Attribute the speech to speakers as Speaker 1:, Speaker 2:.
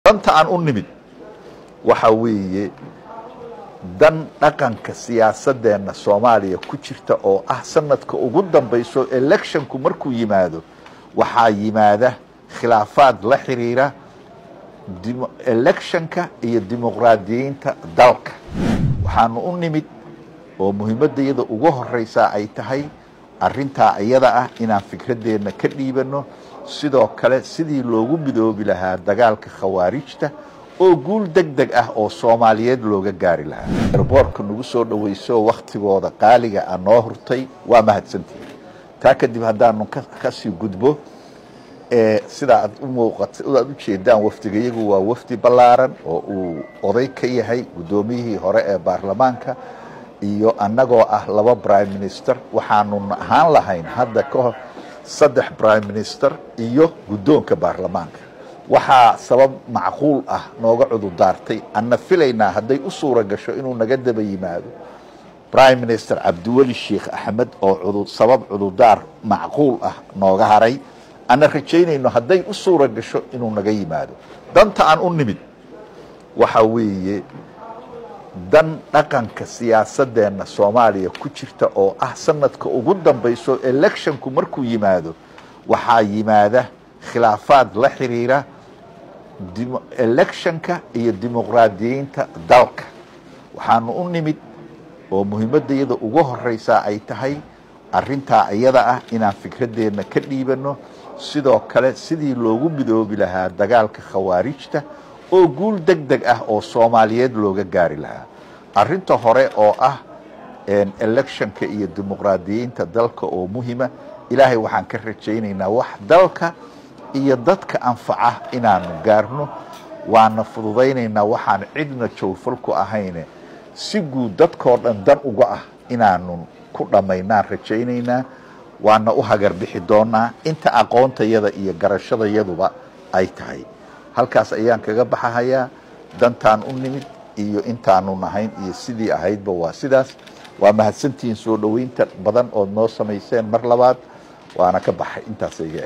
Speaker 1: danta aan u nimid waxa weeye dan dhaqanka siyaasadeena Soomaaliya ku jirta oo ah sanadka ugu dambayso electionku markuu yimaado waxa yimaada khilaafaad la xiriira electionka iyo dimuqraadiyiinta dalka waxaanu u nimid oo muhiimadayada ugu horeysa ay tahay arinta iyada ah inaan fikradeena ka dhiibano sidoo kale sidii loogu midoobi lahaa dagaalka khawaarijta oo guul degdeg ah oo Soomaaliyeed looga gaari lahaa airportka nagu soo dhaweyso waqtigooda qaaliga ah noo hurtay waa mahadsantii taa kadib hadaan ka sii gudbo sida aad u muuqato aad u jeedaan wafdiga iyagu waa wafdi ballaaran oo uu oday ka yahay gudoomiyihii hore ee baarlamaanka iyo annagoo ah laba prime minister waxaanu ahaan lahayn hadda ka hor 3 prime minister iyo gudoonka baarlamaanka waxa sabab macquul ah nooga cududaartay anna filaynaa haday u suura gasho inuu naga daba yimaado prime minister Cabdiweli Sheekh Axmed oo sabab cududaar macquul ah nooga haray ana rajaynayno haday u suura gasho inuu naga yimaado danta aan u nimid waxa weeye dan dhaqanka siyaasadeena Soomaaliya ku jirta oo ah sanadka ugu dambayso electionku markuu yimaado waxa yimaada khilaafaad la xiriira electionka iyo dimuqraadiyiinta dalka waxaanu u nimid oo muhiimadayada ugu horeysa ay tahay arinta iyada ah inaan fikradeena ka dhiibano sidoo kale sidii loogu midoobi lahaa dagaalka khawaarijta oo guul degdeg ah oo Soomaaliyeed looga gaari lahaa arinta hore oo ah electionka iyo dimuqraadiyiinta dalka oo muhiima ilaahay waxaan ka rajaynaynaa wax dalka iyo dadka anfaca inaanu gaarno waana fududaynaynaa waxaan cidna joofal ku ahayn si guud dadkoo dhan dan uga ah inaanu ku dhamaynaa rajaynaynaa waana u hagar bixi doonaa inta aqoontayada iyo garashadeeyaduba ay tahay halkaas ayaan kaga baxayaa dantaan u nimid iyo intaanu nahayn iyo sidii ahaydba waa sidaas waa mahadsantiin soo dhaweynta badan oo noo sameeyeen mar labaad waana ka baxay intaas iga